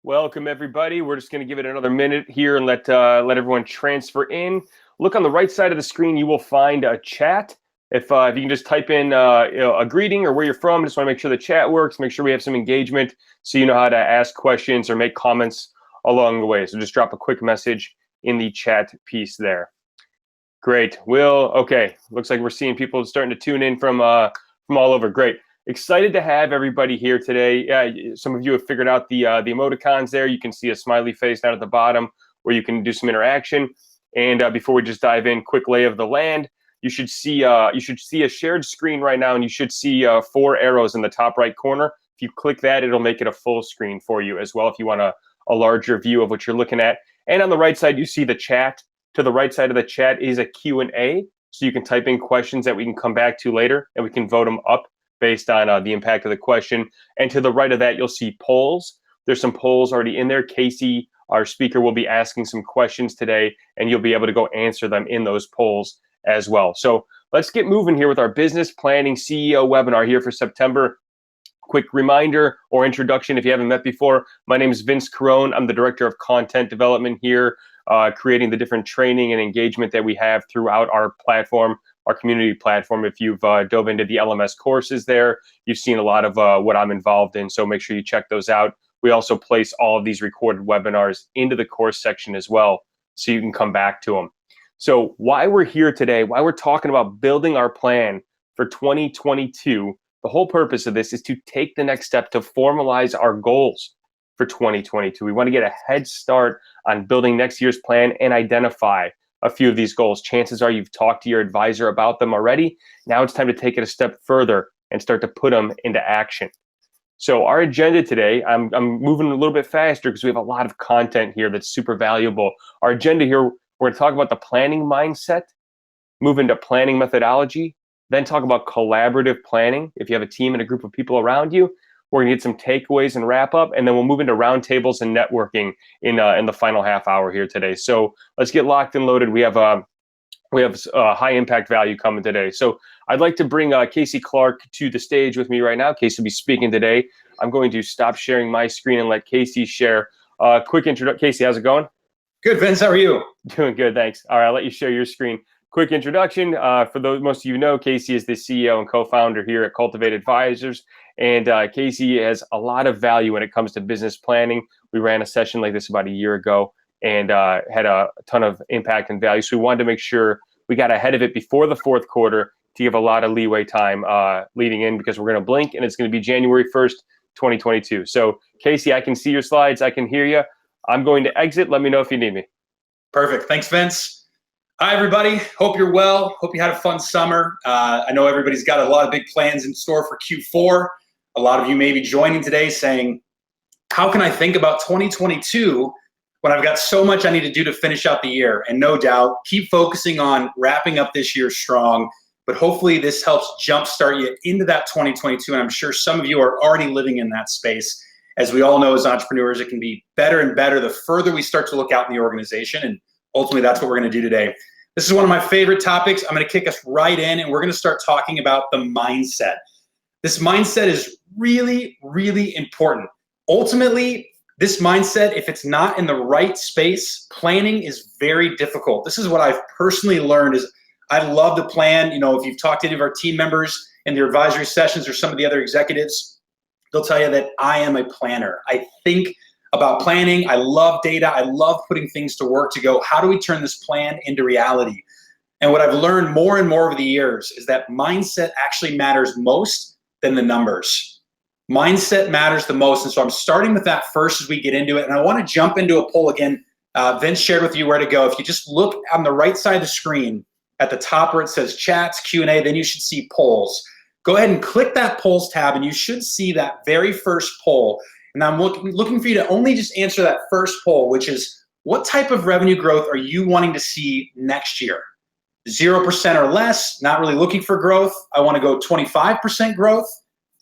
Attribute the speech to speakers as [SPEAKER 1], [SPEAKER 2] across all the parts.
[SPEAKER 1] Welcome, everybody. We're just going to give it another minute here and let everyone transfer in. Look on the right side of the screen. You will find a chat. If you can just type in a greeting or where you're from, just want to make sure the chat works. Make sure we have some engagement so you know how to ask questions or make comments along the way. So just drop a quick message in the chat piece there. Great. Will, okay. Looks like we're seeing people starting to tune in from all over. Great. Excited to have everybody here today. Some of you have figured out the emoticons there. You can see a smiley face down at the bottom where you can do some interaction. And before we just dive in, quick lay of the land. You should see a shared screen right now, and you should see 4 arrows in the top right corner. If you click that, it'll make it a full screen for you as well if you want a larger view of what you're looking at. And on the right side, you see the chat. To the right side of the chat is a Q&A, so you can type in questions that we can come back to later, and we can vote them up based on the impact of the question. And to the right of that, you'll see polls. There's some polls already in there. Casey, our speaker, will be asking some questions today, and you'll be able to go answer them in those polls as well. So let's get moving here with our Business Planning CEO webinar here for September. Quick reminder or introduction if you haven't met before. My name is Vince Carone. I'm the Director of Content Development here, creating the different training and engagement that we have throughout our platform, our community platform. If you've dove into the LMS courses there, you've seen a lot of what I'm involved in, so make sure you check those out. We also place all of these recorded webinars into the course section as well, so you can come back to them. So why we're here today, why we're talking about building our plan for 2022, the whole purpose of this is to take the next step to formalize our goals for 2022. We want to get a head start on building next year's plan and identify a few of these goals. Chances are you've talked to your advisor about them already. Now it's time to take it a step further and start to put them into action. So our agenda today, I'm moving a little bit faster because we have a lot of content here that's super valuable. Our agenda here, we're going to talk about the planning mindset, move into planning methodology, then talk about collaborative planning. If you have a team and a group of people around you, we're gonna get some takeaways and wrap up, and then we'll move into roundtables and networking in the final half hour here today. So let's get locked and loaded. We have high impact value coming today. So I'd like to bring Casey Clark to the stage with me right now. Casey will be speaking today. I'm going to stop sharing my screen and let Casey share. Quick introduction. Casey, how's it going?
[SPEAKER 2] Good, Vince. How are you?
[SPEAKER 1] Doing good, thanks. All right, I'll let you share your screen. Quick introduction. For those most of you know, Casey is the CEO and co-founder here at Cultivate Advisors. And Casey has a lot of value when it comes to business planning. We ran a session like this about a year ago and had a ton of impact and value. So we wanted to make sure we got ahead of it before the fourth quarter to give a lot of leeway time leading in, because we're going to blink and it's going to be January 1st, 2022. So Casey, I can see your slides. I can hear you. I'm going to exit. Let me know if you need me.
[SPEAKER 2] Perfect. Thanks, Vince. Hi, everybody. Hope you're well. Hope you had a fun summer. I know everybody's got a lot of big plans in store for Q4. A lot of you may be joining today saying, how can I think about 2022 when I've got so much I need to do to finish out the year? And no doubt, keep focusing on wrapping up this year strong. But hopefully this helps jumpstart you into that 2022. And I'm sure some of you are already living in that space. As we all know, as entrepreneurs, it can be better and better the further we start to look out in the organization. And ultimately, that's what we're going to do today. This is one of my favorite topics. I'm going to kick us right in, and we're going to start talking about the mindset. This mindset is really, really important. Ultimately, this mindset, if it's not in the right space, planning is very difficult. This is what I've personally learned is I love to plan. You know, if you've talked to any of our team members in their advisory sessions or some of the other executives, they'll tell you that I am a planner. I think about planning. I love data. I love putting things to work to go, how do we turn this plan into reality? And what I've learned more and more over the years is that mindset actually matters most than the numbers. Mindset matters the most. And so I'm starting with that first as we get into it. And I want to jump into a poll again. Vince shared with you where to go. If you just look on the right side of the screen at the top where it says chats, Q&A, then you should see polls. Go ahead and click that polls tab and you should see that very first poll. And I'm looking for you to only just answer that first poll, which is what type of revenue growth are you wanting to see next year? 0% or less, not really looking for growth. I want to go 25% growth,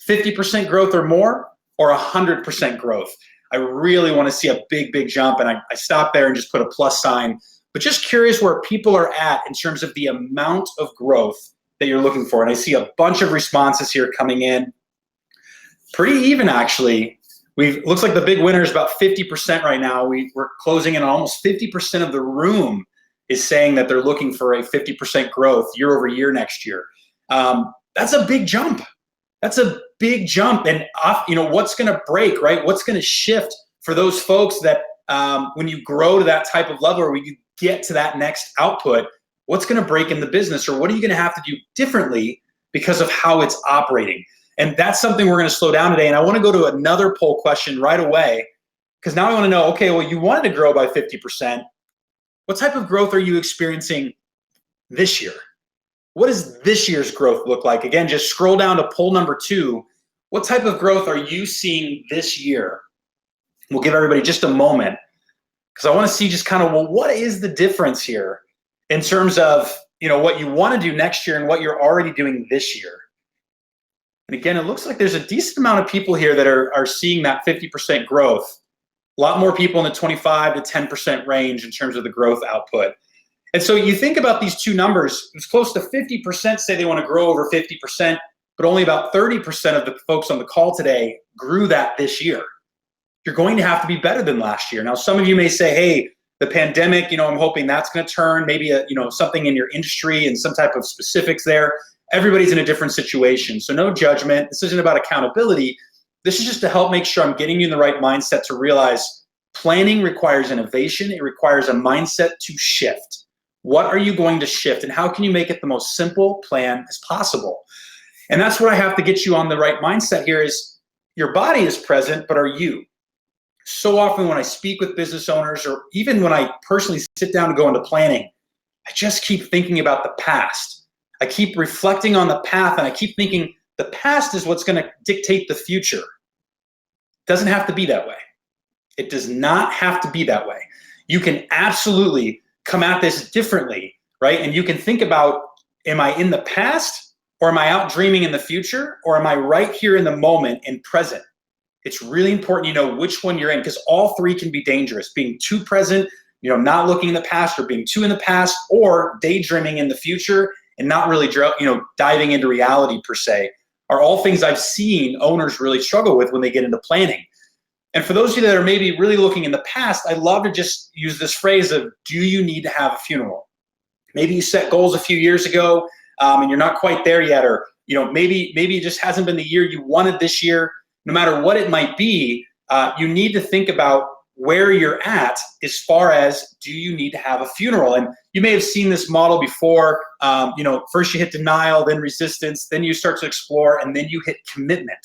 [SPEAKER 2] 50% growth or more, or 100% growth. I really want to see a big, big jump. And I stopped there and just put a plus sign. But just curious where people are at in terms of the amount of growth that you're looking for. And I see a bunch of responses here coming in. Pretty even, actually. Looks like the big winner is about 50% right now. We're closing in on almost 50% of the room is saying that they're looking for a 50% growth year over year next year. That's a big jump. That's a big jump. And what's going to break, right? What's going to shift for those folks that when you grow to that type of level or when you get to that next output, what's going to break in the business, or what are you going to have to do differently because of how it's operating? And that's something we're going to slow down today. And I want to go to another poll question right away, because now I want to know, okay, well, you wanted to grow by 50%. What type of growth are you experiencing this year? What does this year's growth look like? Again, just scroll down to poll number 2. What type of growth are you seeing this year? We'll give everybody just a moment, because I want to see just kind of, well, what is the difference here in terms of, what you want to do next year and what you're already doing this year? And again, it looks like there's a decent amount of people here that are seeing that 50% growth. A lot more people in the 25 to 10% range in terms of the growth output. And so you think about these two numbers, it's close to 50% say they want to grow over 50%, but only about 30% of the folks on the call today grew that this year. You're going to have to be better than last year. Now, some of you may say, hey, the pandemic, I'm hoping that's going to turn, maybe something in your industry and some type of specifics there. Everybody's in a different situation. So no judgment. This isn't about accountability. This is just to help make sure I'm getting you in the right mindset to realize planning requires innovation. It requires a mindset to shift. What are you going to shift, and how can you make it the most simple plan as possible? And that's what I have to get you on the right mindset here is your body is present, but are you? So often when I speak with business owners, or even when I personally sit down to go into planning, I just keep thinking about the past. I keep reflecting on the path, and I keep thinking the past is what's going to dictate the future. It doesn't have to be that way. It does not have to be that way. You can absolutely come at this differently, right? And you can think about, am I in the past, or am I out dreaming in the future, or am I right here in the moment and present? It's really important you know which one you're in, because all three can be dangerous. Being too present, not looking in the past, or being too in the past, or daydreaming in the future and not really diving into reality per se, are all things I've seen owners really struggle with when they get into planning. And for those of you that are maybe really looking in the past, I love to just use this phrase of, do you need to have a funeral? Maybe you set goals a few years ago and you're not quite there yet, or maybe it just hasn't been the year you wanted this year. No matter what it might be, you need to think about where you're at as far as, do you need to have a funeral? And you may have seen this model before. First you hit denial, then resistance, then you start to explore, and then you hit commitment.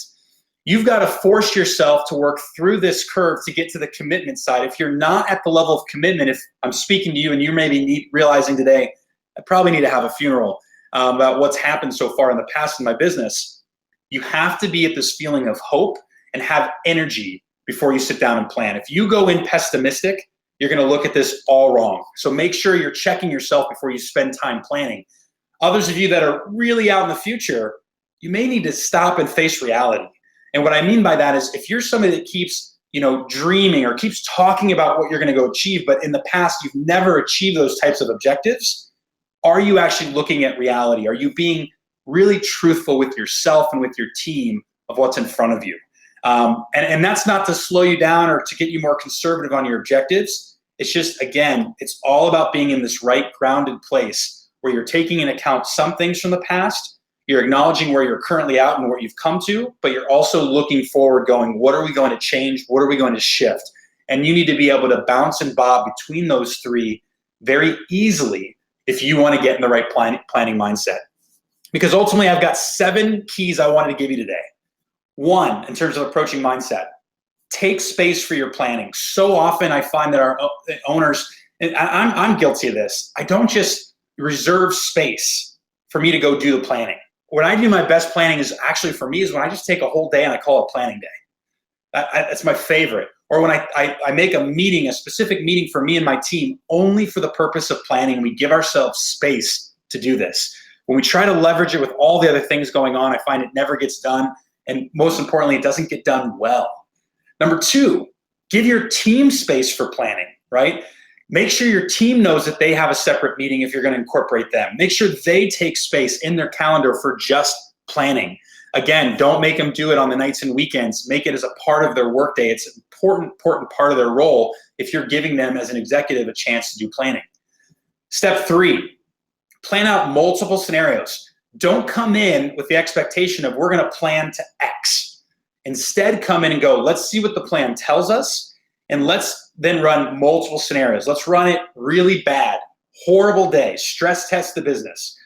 [SPEAKER 2] You've got to force yourself to work through this curve to get to the commitment side. If you're not at the level of commitment, if I'm speaking to you and you may be realizing today, I probably need to have a funeral about what's happened so far in the past in my business, you have to be at this feeling of hope and have energy before you sit down and plan. If you go in pessimistic, you're going to look at this all wrong. So make sure you're checking yourself before you spend time planning. Others of you that are really out in the future, you may need to stop and face reality. And what I mean by that is, if you're somebody that keeps, dreaming or keeps talking about what you're going to go achieve, but in the past you've never achieved those types of objectives, are you actually looking at reality? Are you being really truthful with yourself and with your team of what's in front of you? And that's not to slow you down or to get you more conservative on your objectives. It's just, again, it's all about being in this right grounded place where you're taking into account some things from the past. You're acknowledging where you're currently at and where you've come to, but you're also looking forward going, what are we going to change? What are we going to shift? And you need to be able to bounce and bob between those three very easily if you want to get in the right planning mindset. Because ultimately, I've got 7 keys I wanted to give you today. 1, in terms of approaching mindset, take space for your planning. So often I find that our owners, and I'm guilty of this, I don't just reserve space for me to go do the planning. When I do my best planning is actually for me is when I just take a whole day and I call it planning day. That's my favorite. Or when I make a meeting, a specific meeting for me and my team only for the purpose of planning, and we give ourselves space to do this. When we try to leverage it with all the other things going on, I find it never gets done. And most importantly, it doesn't get done well. Number 2, give your team space for planning, right? Make sure your team knows that they have a separate meeting if you're going to incorporate them. Make sure they take space in their calendar for just planning. Again, don't make them do it on the nights and weekends. Make it as a part of their workday. It's an important part of their role if you're giving them as an executive a chance to do planning. Step 3, plan out multiple scenarios. Don't come in with the expectation of we're going to plan to X. Instead, come in and go, let's see what the plan tells us, and let's then run multiple scenarios. Let's run it really bad, horrible day, stress test the business.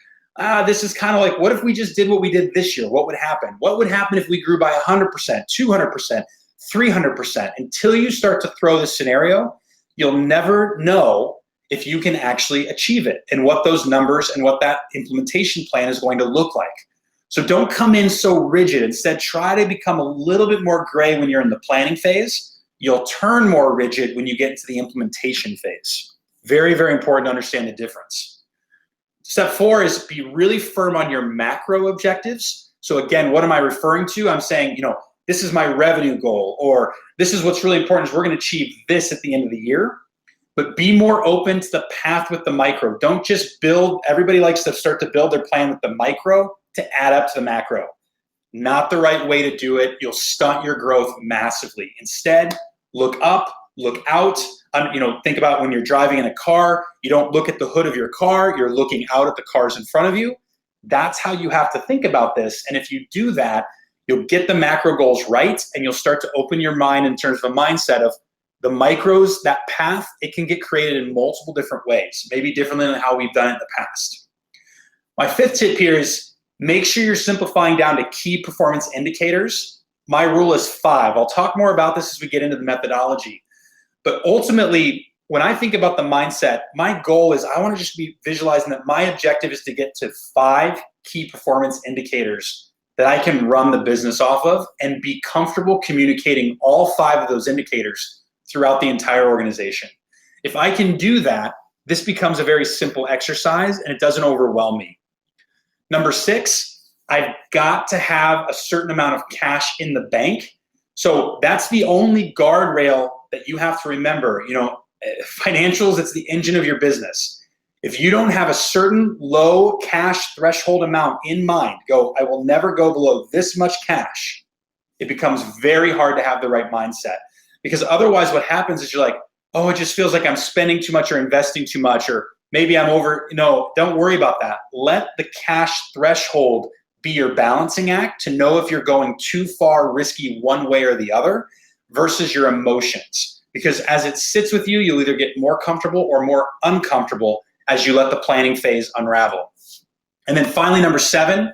[SPEAKER 2] This is kind of like, what if we just did what we did this year? What would happen? What would happen if we grew by 100%, 200%, 300%? Until you start to throw this scenario, you'll never know if you can actually achieve it and what those numbers and what that implementation plan is going to look like. So don't come in so rigid. Instead, try to become a little bit more gray when you're in the planning phase. You'll turn more rigid when you get into the implementation phase. Very, very important to understand the difference. Step 4 is be really firm on your macro objectives. So again, what am I referring to? I'm saying, this is my revenue goal, or this is what's really important is we're going to achieve this at the end of the year. But be more open to the path with the micro. Don't just build. Everybody likes to start to build their plan with the micro to add up to the macro. Not the right way to do it. You'll stunt your growth massively. Instead, look up, look out. Think about when you're driving in a car, you don't look at the hood of your car, you're looking out at the cars in front of you. That's how you have to think about this. And if you do that, you'll get the macro goals right, and you'll start to open your mind in terms of a mindset of the micros, that path, it can get created in multiple different ways, maybe differently than how we've done it in the past. My 5th tip here is make sure you're simplifying down to key performance indicators. My rule is 5. I'll talk more about this as we get into the methodology. But ultimately, when I think about the mindset, my goal is I want to just be visualizing that my objective is to get to 5 key performance indicators that I can run the business off of and be comfortable communicating all 5 of those indicators throughout the entire organization. If I can do that, this becomes a very simple exercise and it doesn't overwhelm me. Number 6, I've got to have a certain amount of cash in the bank. So that's the only guardrail that you have to remember. Financials, it's the engine of your business. If you don't have a certain low cash threshold amount in mind, I will never go below this much cash, it becomes very hard to have the right mindset. Because otherwise what happens is you're like, oh, it just feels like I'm spending too much or investing too much, or maybe I'm over. No, don't worry about that. Let the cash threshold be your balancing act to know if you're going too far risky one way or the other versus your emotions. Because as it sits with you, you'll either get more comfortable or more uncomfortable as you let the planning phase unravel. And then finally, number 7,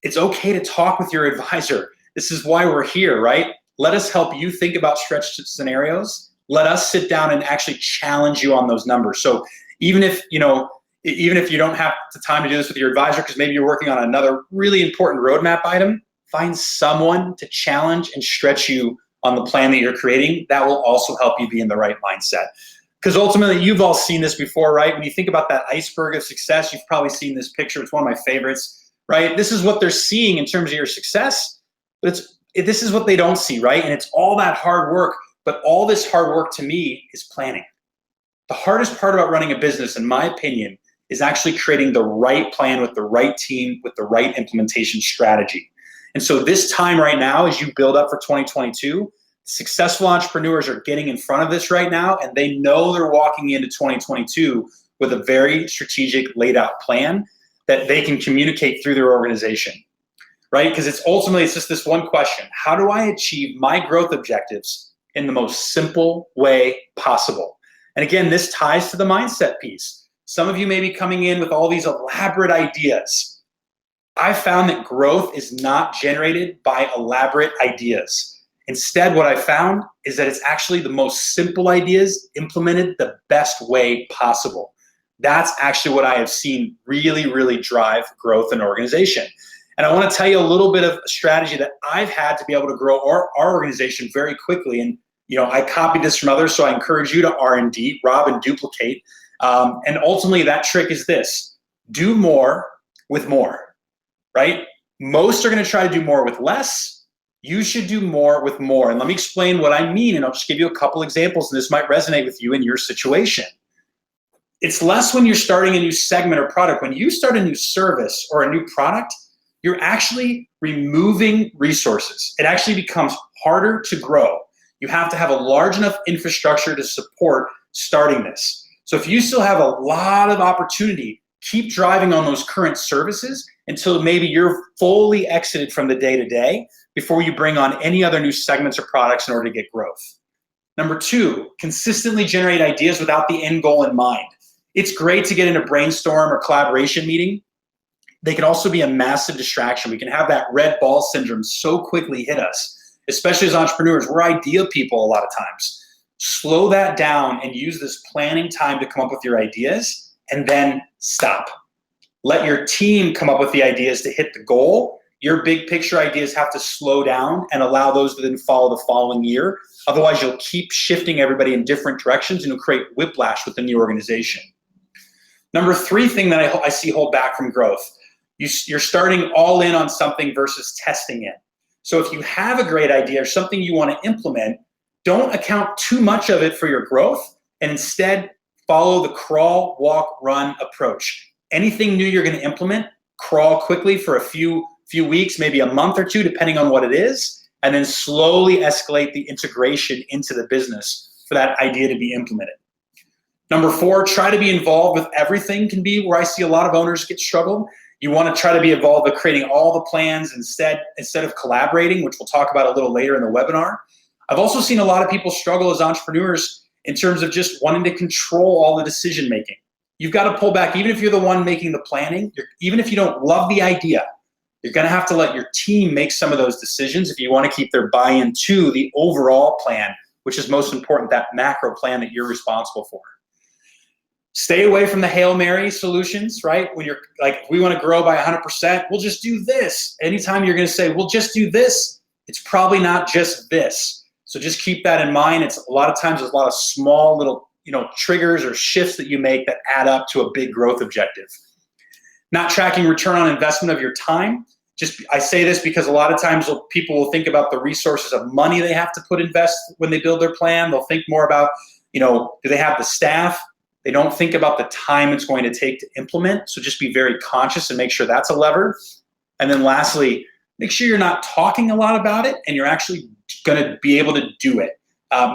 [SPEAKER 2] it's okay to talk with your advisor. This is why we're here, right? Let us help you think about stretch scenarios. Let us sit down and actually challenge you on those numbers. So even if you don't have the time to do this with your advisor, because maybe you're working on another really important roadmap item, find someone to challenge and stretch you on the plan that you're creating. That will also help you be in the right mindset. Because ultimately, you've all seen this before, right? When you think about that iceberg of success, you've probably seen this picture. It's one of my favorites, right? This is what they're seeing in terms of your success, but this is what they don't see, right? And it's all that hard work, but all this hard work to me is planning. The hardest part about running a business, in my opinion, is actually creating the right plan with the right team, with the right implementation strategy. And so this time right now, as you build up for 2022, successful entrepreneurs are getting in front of this right now, and they know they're walking into 2022 with a very strategic, laid out plan that they can communicate through their organization, right? Because it's just this one question: how do I achieve my growth objectives in the most simple way possible? And again, this ties to the mindset piece. Some of you may be coming in with all these elaborate ideas. I found that growth is not generated by elaborate ideas. Instead, what I found is that it's actually the most simple ideas implemented the best way possible. That's actually what I have seen really, really drive growth in an organization. And I want to tell you a little bit of a strategy that I've had to be able to grow our organization very quickly. And I copied this from others, so I encourage you to R&D, rob and duplicate. And ultimately, that trick is this: do more with more, right? Most are going to try to do more with less. You should do more with more. And let me explain what I mean, and I'll just give you a couple examples, and this might resonate with you in your situation. It's less when you're starting a new segment or product. When you start a new service or a new product, you're actually removing resources. It actually becomes harder to grow. You have to have a large enough infrastructure to support starting this. So if you still have a lot of opportunity, keep driving on those current services until maybe you're fully exited from the day-to-day before you bring on any other new segments or products in order to get growth. Number 2, consistently generate ideas without the end goal in mind. It's great to get in a brainstorm or collaboration meeting. They can also be a massive distraction. We can have that red ball syndrome so quickly hit us, especially as entrepreneurs. We're idea people a lot of times. Slow that down and use this planning time to come up with your ideas, and then stop. Let your team come up with the ideas to hit the goal. Your big picture ideas have to slow down and allow those to then follow the following year. Otherwise, you'll keep shifting everybody in different directions and you'll create whiplash within the organization. Number 3 thing that I see hold back from growth. You're starting all in on something versus testing it. So if you have a great idea or something you want to implement, don't account too much of it for your growth, and instead follow the crawl, walk, run approach. Anything new you're going to implement, crawl quickly for a few weeks, maybe a month or 2, depending on what it is, and then slowly escalate the integration into the business for that idea to be implemented. Number 4, try to be involved with everything can be where I see a lot of owners get struggled. You want to try to be involved with creating all the plans instead of collaborating, which we'll talk about a little later in the webinar. I've also seen a lot of people struggle as entrepreneurs in terms of just wanting to control all the decision making. You've got to pull back. Even if you're the one making the planning, even if you don't love the idea, you're going to have to let your team make some of those decisions if you want to keep their buy-in to the overall plan, which is most important, that macro plan that you're responsible for. Stay away from the Hail Mary solutions, right? When you're like, we want to grow by 100%, we'll just do this. Anytime you're going to say, we'll just do this, it's probably not just this. So just keep that in mind. It's a lot of times there's a lot of small little, triggers or shifts that you make that add up to a big growth objective. Not tracking return on investment of your time. I say this because a lot of times people will think about the resources of money they have to invest when they build their plan. They'll think more about, do they have the staff? They don't think about the time it's going to take to implement. So just be very conscious and make sure that's a lever. And then lastly, make sure you're not talking a lot about it and you're actually going to be able to do it.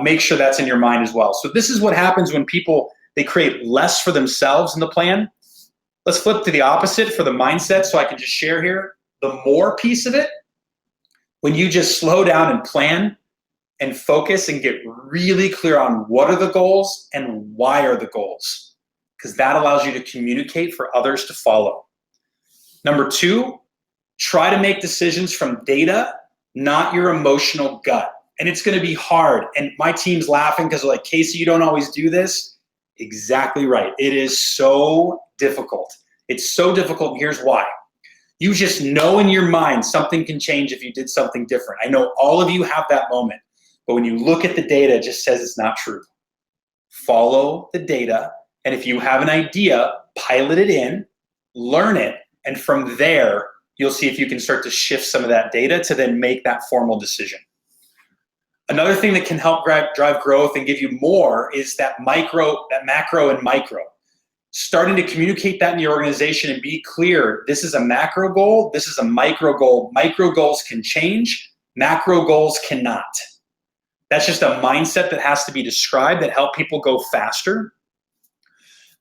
[SPEAKER 2] Make sure that's in your mind as well. So this is what happens when they create less for themselves in the plan. Let's flip to the opposite for the mindset so I can just share here. The more piece of it, when you just slow down and plan and focus and get really clear on what are the goals and why are the goals, because that allows you to communicate for others to follow. Number 2, try to make decisions from data, not your emotional gut. And it's going to be hard. And my team's laughing because they're like, Casey, you don't always do this. Exactly right. It is so difficult. It's so difficult. And here's why. You just know in your mind something can change if you did something different. I know all of you have that moment. But when you look at the data, it just says it's not true. Follow the data. And if you have an idea, pilot it in, learn it. And from there, you'll see if you can start to shift some of that data to then make that formal decision. Another thing that can help drive growth and give you more is that macro and micro. Starting to communicate that in your organization and be clear, this is a macro goal, this is a micro goal. Micro goals can change, macro goals cannot. That's just a mindset that has to be described that help people go faster.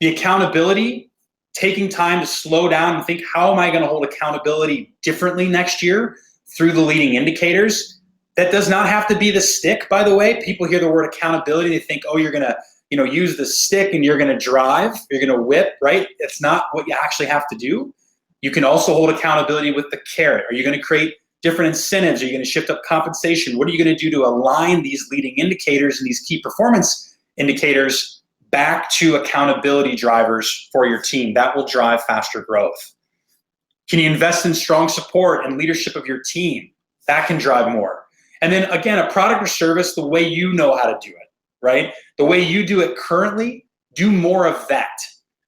[SPEAKER 2] The accountability, taking time to slow down and think, how am I going to hold accountability differently next year through the leading indicators? That does not have to be the stick, by the way. People hear the word accountability, they think, oh, you're going to use the stick and you're going to drive, you're going to whip, right? It's not what you actually have to do. You can also hold accountability with the carrot. Are you going to create different incentives? Are you going to shift up compensation? What are you going to do to align these leading indicators and these key performance indicators back to accountability drivers for your team? That will drive faster growth. Can you invest in strong support and leadership of your team? That can drive more. And then again, a product or service, the way you know how to do it, right? The way you do it currently, do more of that.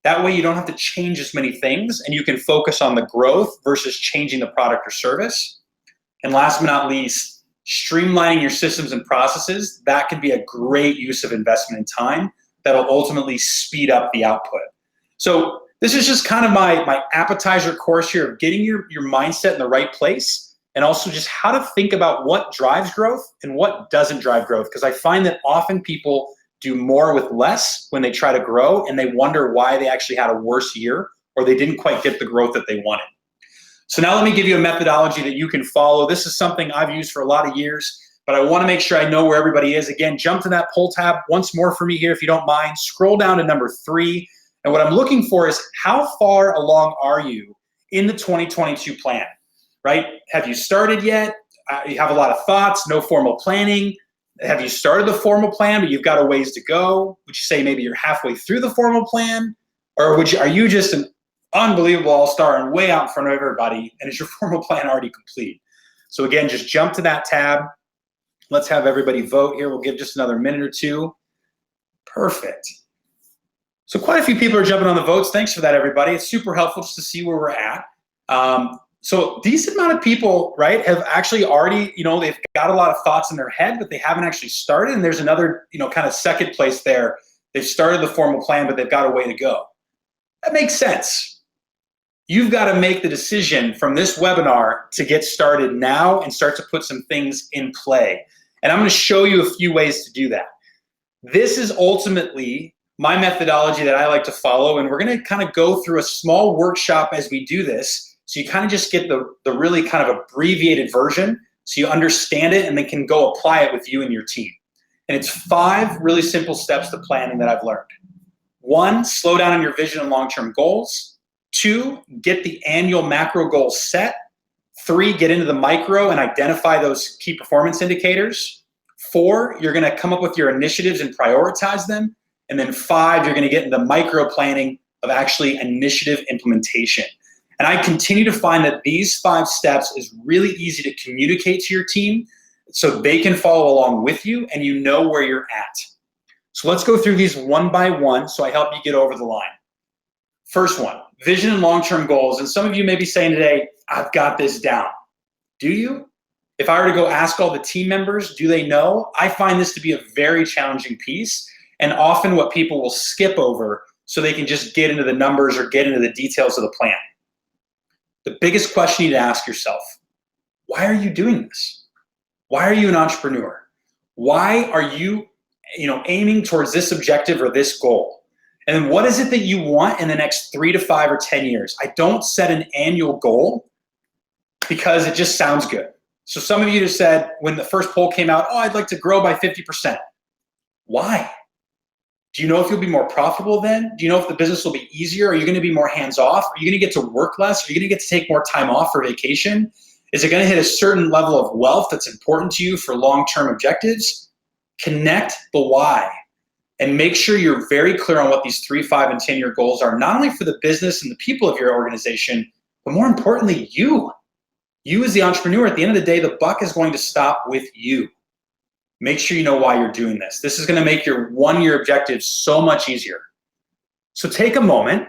[SPEAKER 2] That way you don't have to change as many things and you can focus on the growth versus changing the product or service. And last but not least, streamlining your systems and processes. That can be a great use of investment in time that'll ultimately speed up the output. So This is just kind of my appetizer course here of getting your mindset in the right place, and also just how to think about what drives growth and what doesn't drive growth. Because I find that often people do more with less when they try to grow, and they wonder why they actually had a worse year or they didn't quite get the growth that they wanted. So now let me give you a methodology that you can follow. This is something I've used for a lot of years, but I want to make sure I know where everybody is. Again, jump to that poll tab once more for me here if you don't mind. Scroll down to number 3. And what I'm looking for is how far along are you in the 2022 plan, right? Have you started yet? You have a lot of thoughts, no formal planning. Have you started the formal plan, but you've got a ways to go? Would you say maybe you're halfway through the formal plan? Or are you just an unbelievable all-star and way out in front of everybody, and is your formal plan already complete? So again, just jump to that tab. Let's have everybody vote here. We'll give just another minute or two. Perfect. So quite a few people are jumping on the votes. Thanks for that, everybody. It's super helpful just to see where we're at. So a decent amount of people, right, have actually already, they've got a lot of thoughts in their head, but they haven't actually started. And there's another, kind of second place there. They've started the formal plan, but they've got a way to go. That makes sense. You've got to make the decision from this webinar to get started now and start to put some things in play. And I'm going to show you a few ways to do that. This is ultimately my methodology that I like to follow, and we're going to kind of go through a small workshop as we do this, so you kind of just get the really kind of abbreviated version so you understand it and then can go apply it with you and your team. And it's 5 really simple steps to planning that I've learned. 1, slow down on your vision and long-term goals. 2, get the annual macro goals set. 3, get into the micro and identify those key performance indicators. 4, you're going to come up with your initiatives and prioritize them. And then 5, you're going to get into micro planning of actually initiative implementation. And I continue to find that these 5 steps is really easy to communicate to your team so they can follow along with you and you know where you're at. So let's go through these one by one so I help you get over the line. First one, vision and long-term goals. And some of you may be saying today, I've got this down. Do you? If I were to go ask all the team members, do they know? I find this to be a very challenging piece, and often what people will skip over so they can just get into the numbers or get into the details of the plan. The biggest question you need to ask yourself, why are you doing this? Why are you an entrepreneur? Why are you, aiming towards this objective or this goal? And then what is it that you want in the next 3 to 5 or 10 years? I don't set an annual goal because it just sounds good. So some of you just said when the first poll came out, I'd like to grow by 50%. Why? Do you know if you'll be more profitable then? Do you know if the business will be easier? Are you going to be more hands-off? Are you going to get to work less? Are you going to get to take more time off for vacation? Is it going to hit a certain level of wealth that's important to you for long-term objectives? Connect the why and make sure you're very clear on what these 3, 5, and 10-year goals are, not only for the business and the people of your organization, but more importantly, you. You as the entrepreneur, at the end of the day, the buck is going to stop with you. Make sure you know why you're doing this. This is going to make your 1-year objectives so much easier. So take a moment.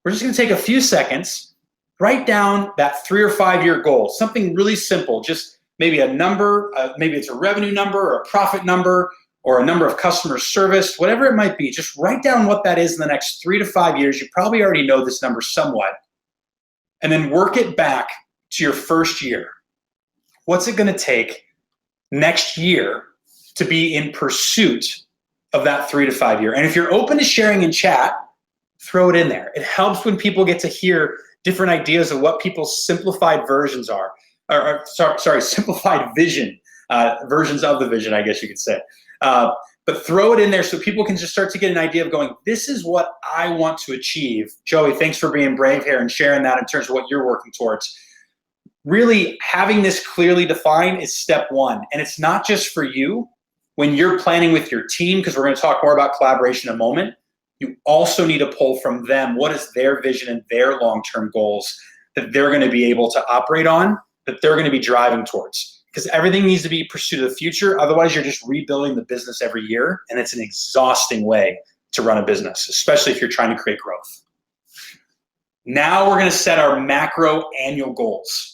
[SPEAKER 2] We're just going to take a few seconds. Write down that 3 or 5-year goal, something really simple, just maybe a number, maybe it's a revenue number or a profit number or a number of customers serviced, whatever it might be. Just write down what that is in the next 3 to 5 years. You probably already know this number somewhat. And then work it back to your first year. What's it going to take next year to be in pursuit of that 3 to 5 year? And if you're open to sharing in chat, throw it in there. It helps when people get to hear different ideas of what people's simplified versions are, simplified vision, versions of the vision, I guess you could say. But throw it in there so people can just start to get an idea of going, this is what I want to achieve. Joey, thanks for being brave here and sharing that in terms of what you're working towards. Really having this clearly defined is step 1. And it's not just for you when you're planning with your team, because we're going to talk more about collaboration in a moment. You also need to pull from them what is their vision and their long-term goals that they're going to be able to operate on, that they're going to be driving towards. Because everything needs to be pursuit of the future. Otherwise, you're just rebuilding the business every year, and it's an exhausting way to run a business, especially if you're trying to create growth. Now we're going to set our macro annual goals.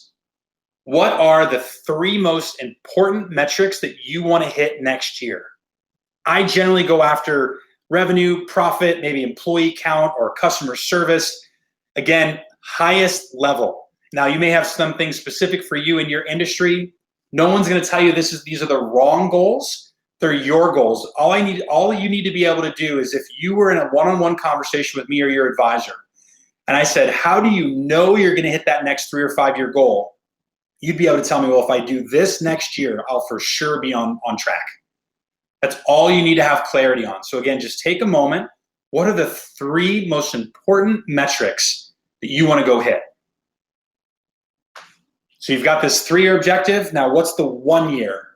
[SPEAKER 2] What are the 3 most important metrics that you want to hit next year? I generally go after revenue, profit, maybe employee count or customer service. Again, highest level. Now, you may have something specific for you in your industry. No one's going to tell you these are the wrong goals. They're your goals. All you need to be able to do is, if you were in a one-on-one conversation with me or your advisor, and I said, how do you know you're going to hit that next 3 or 5 year goal? You'd be able to tell me, well, if I do this next year, I'll for sure be on track. That's all you need to have clarity on. So again, just take a moment. What are the 3 most important metrics that you want to go hit? So you've got this 3-year objective. Now, what's the 1 year?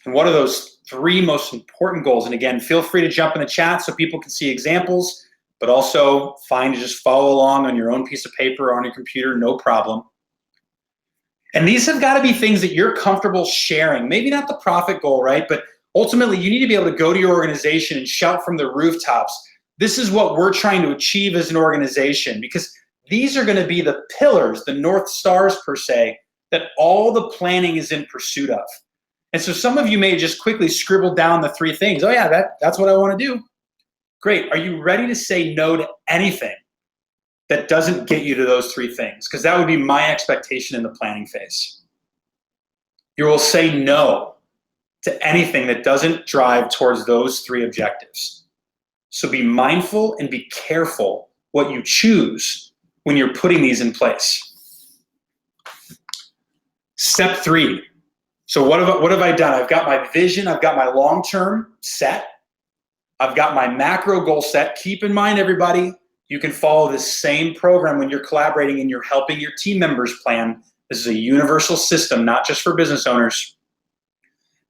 [SPEAKER 2] And what are those 3 most important goals? And again, feel free to jump in the chat so people can see examples, but also fine to just follow along on your own piece of paper or on your computer, no problem. And these have got to be things that you're comfortable sharing. Maybe not the profit goal, right? But ultimately, you need to be able to go to your organization and shout from the rooftops, this is what we're trying to achieve as an organization, because these are going to be the pillars, the North Stars per se, that all the planning is in pursuit of. And so some of you may just quickly scribble down the 3 things. Oh yeah, that's what I want to do. Great. Are you ready to say no to anything that doesn't get you to those 3 things? Because that would be my expectation in the planning phase. You will say no to anything that doesn't drive towards those 3 objectives. So be mindful and be careful what you choose when you're putting these in place. Step 3. So what have I done? I've got my vision. I've got my long-term set. I've got my macro goal set. Keep in mind, everybody, you can follow this same program when you're collaborating and you're helping your team members plan. This is a universal system, not just for business owners.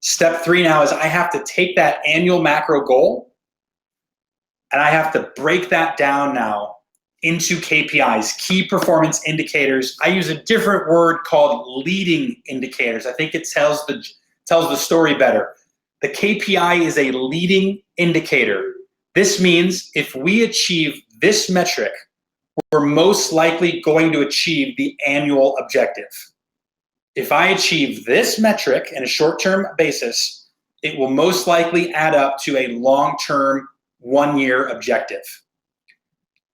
[SPEAKER 2] Step 3 now is I have to take that annual macro goal and I have to break that down now into KPIs, key performance indicators. I use a different word called leading indicators. I think it tells the story better. The KPI is a leading indicator. This means if we achieve this metric, we're most likely going to achieve the annual objective. If I achieve this metric in a short-term basis, it will most likely add up to a long-term 1-year objective.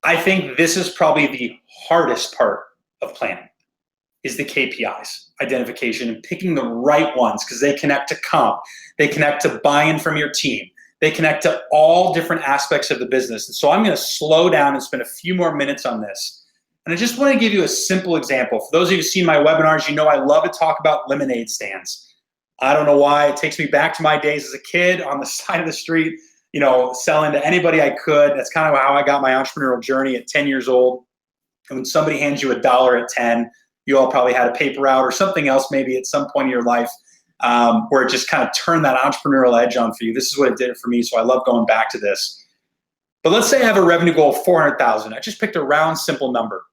[SPEAKER 2] I think this is probably the hardest part of planning, is the KPIs, identification, and picking the right ones, because they connect to comp, they connect to buy-in from your team, they connect to all different aspects of the business. And so I'm going to slow down and spend a few more minutes on this. And I just want to give you a simple example. For those of you who've seen my webinars, you know I love to talk about lemonade stands. I don't know why. It takes me back to my days as a kid on the side of the street, you know, selling to anybody I could. That's kind of how I got my entrepreneurial journey at 10 years old. And when somebody hands you $1 at 10, you all probably had a paper route or something else maybe at some point in your life where it just kind of turned that entrepreneurial edge on for you. This is what it did for me, so I love going back to this. But let's say I have a revenue goal of 400,000. I just picked a round, simple number.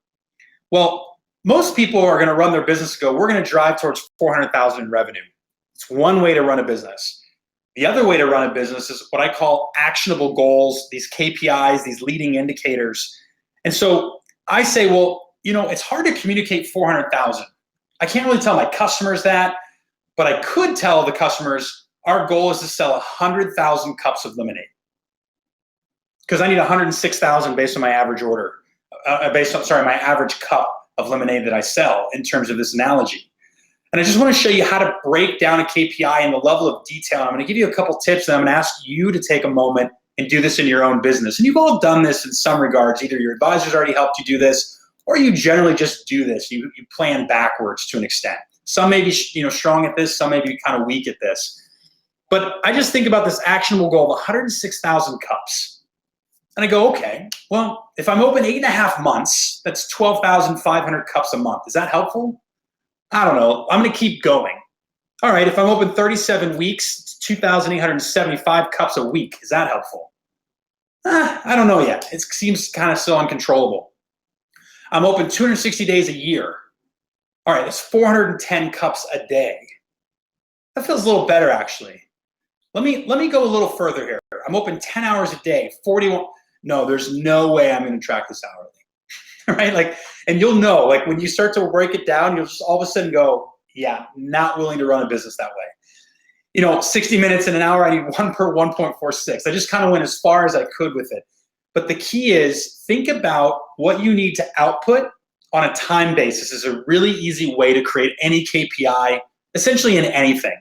[SPEAKER 2] Well, most people are going to run their business and go, we're going to drive towards 400,000 in revenue. It's one way to run a business. The other way to run a business is what I call actionable goals, these KPIs, these leading indicators. And so I say, well, you know, it's hard to communicate 400,000. I can't really tell my customers that, but I could tell the customers our goal is to sell 100,000 cups of lemonade, because I need 106,000 based on my average order, my average cup of lemonade that I sell in terms of this analogy. And I just want to show you how to break down a KPI and the level of detail. I'm going to give you a couple tips, and I'm going to ask you to take a moment and do this in your own business. And you've all done this in some regards. Either your advisor's already helped you do this, or you generally just do this. You plan backwards to an extent. Some may be strong at this, some may be kind of weak at this. But I just think about this actionable goal of 106,000 cups. And I go, okay, well, if I'm open 8.5 months, that's 12,500 cups a month. Is that helpful? I don't know. I'm going to keep going. All right, if I'm open 37 weeks, it's 2,875 cups a week. Is that helpful? I don't know yet. It seems kind of still uncontrollable. I'm open 260 days a year. All right, that's 410 cups a day. That feels a little better, actually. Let me go a little further here. I'm open 10 hours a day, 41. No, there's no way I'm going to track this hourly. Right? And you'll know, when you start to break it down, you'll just all of a sudden go, yeah, not willing to run a business that way. 60 minutes in an hour, I need 1 per 1.46. I just kind of went as far as I could with it. But the key is think about what you need to output on a time basis is a really easy way to create any KPI, essentially in anything.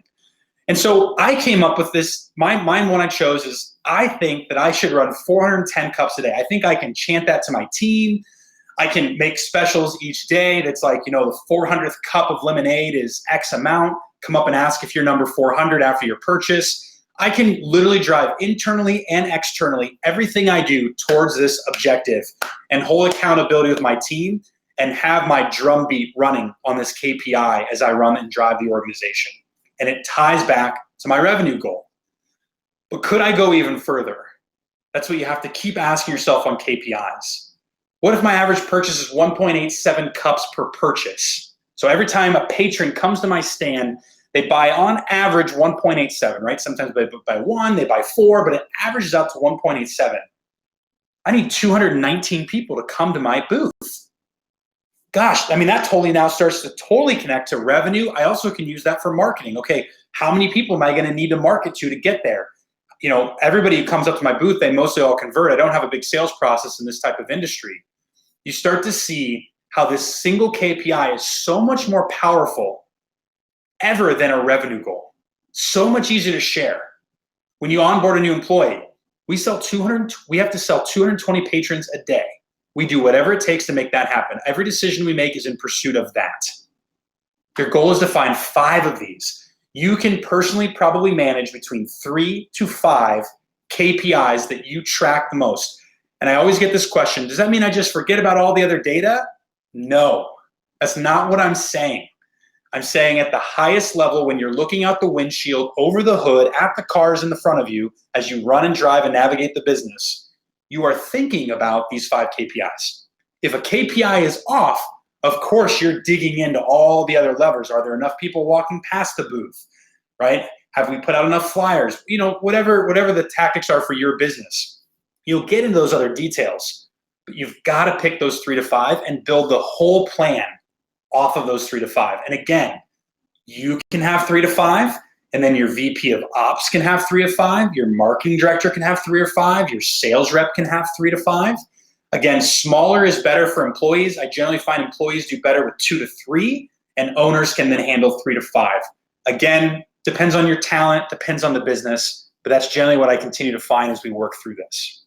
[SPEAKER 2] And so I came up with this, one I chose is I think that I should run 410 cups a day. I think I can chant that to my team. I can make specials each day. That's like, the 400th cup of lemonade is X amount. Come up and ask if you're number 400 after your purchase. I can literally drive internally and externally everything I do towards this objective and hold accountability with my team and have my drumbeat running on this KPI as I run and drive the organization. And it ties back to my revenue goal. But could I go even further? That's what you have to keep asking yourself on KPIs. What if my average purchase is 1.87 cups per purchase? So every time a patron comes to my stand, they buy on average 1.87, right? Sometimes they buy 1, they buy 4, but it averages out to 1.87. I need 219 people to come to my booth. Gosh, that totally now starts to totally connect to revenue. I also can use that for marketing. Okay, how many people am I going to need to market to get there? Everybody who comes up to my booth, they mostly all convert. I don't have a big sales process in this type of industry. You start to see how this single KPI is so much more powerful ever than a revenue goal. So much easier to share. When you onboard a new employee, we have to sell 220 patrons a day. We do whatever it takes to make that happen. Every decision we make is in pursuit of that. Your goal is to find 5 of these. You can personally probably manage between 3 to 5 KPIs that you track the most. And I always get this question, does that mean I just forget about all the other data? No, that's not what I'm saying. I'm saying at the highest level, when you're looking out the windshield, over the hood, at the cars in the front of you, as you run and drive and navigate the business, you are thinking about these 5 KPIs. If a KPI is off, of course, you're digging into all the other levers. Are there enough people walking past the booth, right? Have we put out enough flyers? Whatever the tactics are for your business. You'll get into those other details, but you've got to pick those 3 to 5 and build the whole plan off of those 3 to 5. And again, you can have 3 to 5, and then your VP of Ops can have 3 to 5, your marketing director can have 3 or 5, your sales rep can have 3 to 5. Again, smaller is better for employees. I generally find employees do better with 2 to 3, and owners can then handle 3 to 5. Again, depends on your talent, depends on the business, but that's generally what I continue to find as we work through this.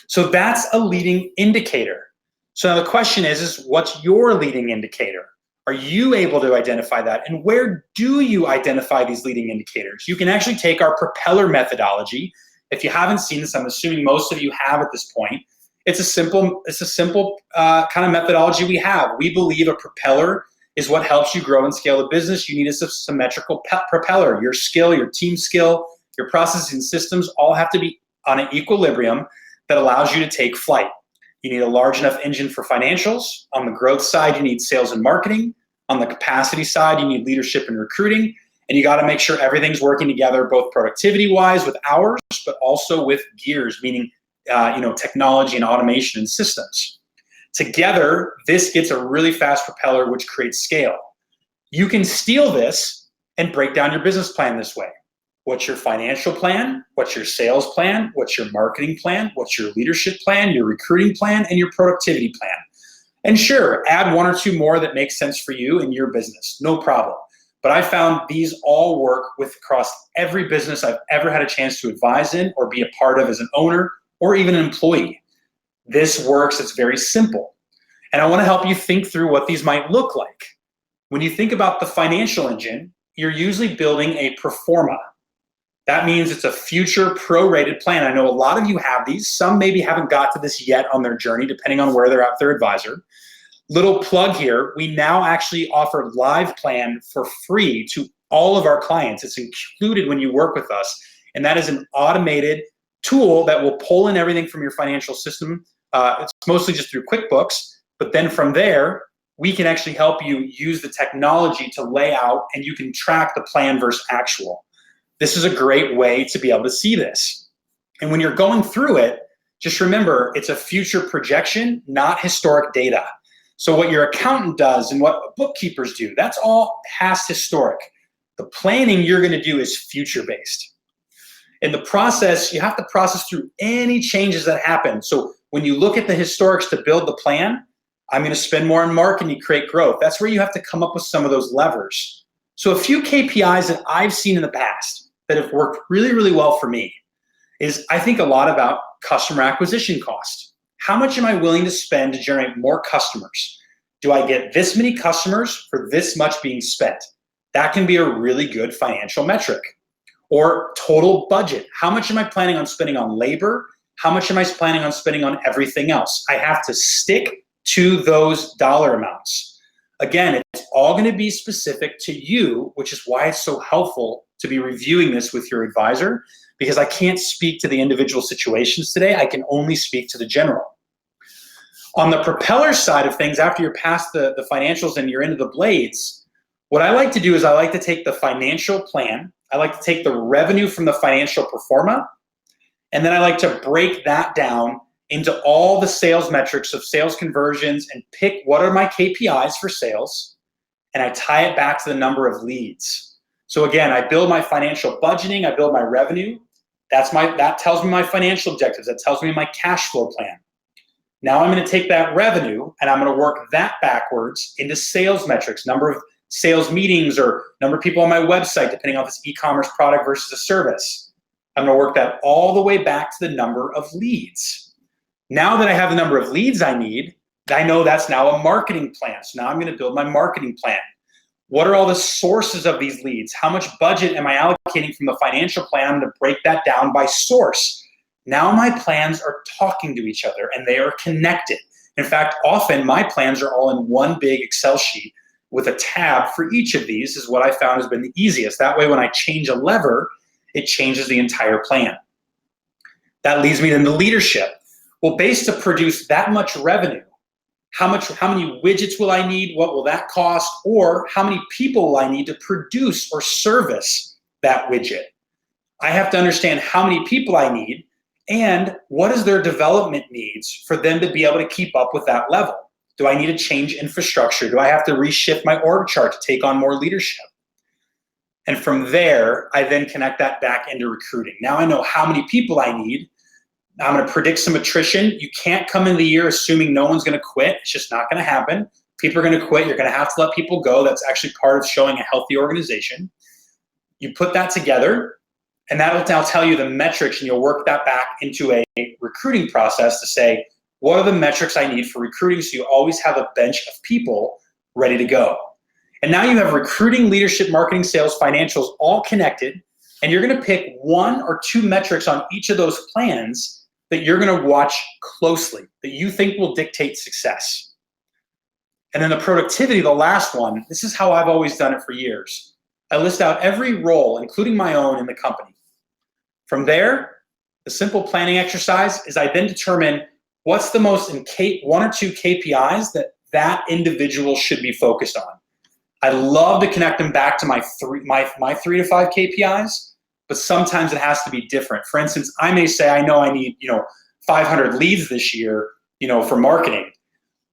[SPEAKER 2] So that's a leading indicator. So now the question is what's your leading indicator? Are you able to identify that? And where do you identify these leading indicators? You can actually take our propeller methodology. If you haven't seen this, I'm assuming most of you have at this point. It's a simple kind of methodology we have. We believe a propeller is what helps you grow and scale a business. You need a symmetrical propeller. Your skill, your team skill, your processes and systems all have to be on an equilibrium that allows you to take flight. You need a large enough engine for financials. On the growth side, you need sales and marketing. On the capacity side, you need leadership and recruiting. And you got to make sure everything's working together, both productivity-wise with hours, but also with gears, meaning technology and automation and systems. Together, this gets a really fast propeller, which creates scale. You can steal this and break down your business plan this way. What's your financial plan? What's your sales plan? What's your marketing plan? What's your leadership plan, your recruiting plan, and your productivity plan? And sure, add 1 or 2 more that make sense for you and your business, no problem. But I found these all work across every business I've ever had a chance to advise in or be a part of as an owner or even an employee. This works, it's very simple. And I want to help you think through what these might look like. When you think about the financial engine, you're usually building a pro forma. That means it's a future prorated plan. I know a lot of you have these. Some maybe haven't got to this yet on their journey, depending on where they're at their advisor. Little plug here, we now actually offer Live Plan for free to all of our clients. It's included when you work with us. And that is an automated tool that will pull in everything from your financial system. It's mostly just through QuickBooks. But then from there, we can actually help you use the technology to lay out, and you can track the plan versus actual. This is a great way to be able to see this. And when you're going through it, just remember, it's a future projection, not historic data. So what your accountant does and what bookkeepers do, that's all past historic. The planning you're going to do is future-based. In the process, you have to process through any changes that happen. So when you look at the historics to build the plan, I'm going to spend more on marketing to create growth. That's where you have to come up with some of those levers. So a few KPIs that I've seen in the past that have worked really, really well for me is I think a lot about customer acquisition cost. How much am I willing to spend to generate more customers? Do I get this many customers for this much being spent? That can be a really good financial metric. Or total budget. How much am I planning on spending on labor? How much am I planning on spending on everything else? I have to stick to those dollar amounts. Again, it's all going to be specific to you, which is why it's so helpful to be reviewing this with your advisor, because I can't speak to the individual situations today. I can only speak to the general. On the propeller side of things, after you're past the financials and you're into the blades, what I like to do is I like to take the financial plan, I like to take the revenue from the financial pro forma, and then I like to break that down into all the sales metrics of sales conversions and pick what are my KPIs for sales, and I tie it back to the number of leads. So again, I build my financial budgeting, I build my revenue. That tells me my financial objectives, that tells me my cash flow plan. Now I'm going to take that revenue and I'm going to work that backwards into sales metrics, number of sales meetings or number of people on my website, depending on if it's e-commerce product versus a service. I'm going to work that all the way back to the number of leads. Now that I have the number of leads I need, I know that's now a marketing plan. So now I'm going to build my marketing plan. What are all the sources of these leads? How much budget am I allocating from the financial plan? I'm going to break that down by source. Now my plans are talking to each other and they are connected. In fact, often my plans are all in one big Excel sheet with a tab for each of these is what I found has been the easiest. That way when I change a lever, it changes the entire plan. That leads me into leadership. Well, based to produce that much revenue, how many widgets will I need? What will that cost? Or how many people will I need to produce or service that widget? I have to understand how many people I need and what is their development needs for them to be able to keep up with that level. Do I need to change infrastructure? Do I have to reshift my org chart to take on more leadership? And from there, I then connect that back into recruiting. Now I know how many people I need. I'm going to predict some attrition. You can't come in the year assuming no one's going to quit. It's just not going to happen. People are going to quit. You're going to have to let people go. That's actually part of showing a healthy organization. You put that together, and that will now tell you the metrics, and you'll work that back into a recruiting process to say, what are the metrics I need for recruiting? So you always have a bench of people ready to go. And now you have recruiting, leadership, marketing, sales, financials all connected, and you're going to pick one or two metrics on each of those plans that you're going to watch closely, that you think will dictate success. And then the productivity, the last one, this is how I've always done it for years. I list out every role, including my own, in the company. From there, the simple planning exercise is I then determine what's the most one or two KPIs that individual should be focused on. I love to connect them back to my 3 to 5 KPIs, but sometimes it has to be different. For instance, I may say I know I need 500 leads this year for marketing,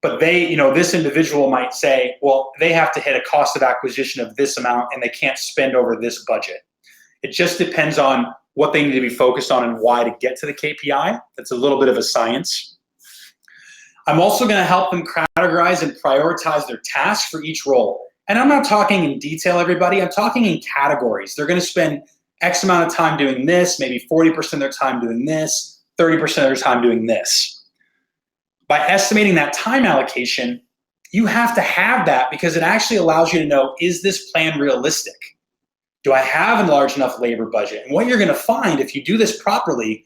[SPEAKER 2] but this individual might say, well, they have to hit a cost of acquisition of this amount and they can't spend over this budget. It just depends on what they need to be focused on and why to get to the KPI. That's a little bit of a science. I'm also going to help them categorize and prioritize their tasks for each role. And I'm not talking in detail, everybody. I'm talking in categories. They're going to spend X amount of time doing this, maybe 40% of their time doing this, 30% of their time doing this. By estimating that time allocation, you have to have that because it actually allows you to know, is this plan realistic? Do I have a large enough labor budget? And what you're going to find if you do this properly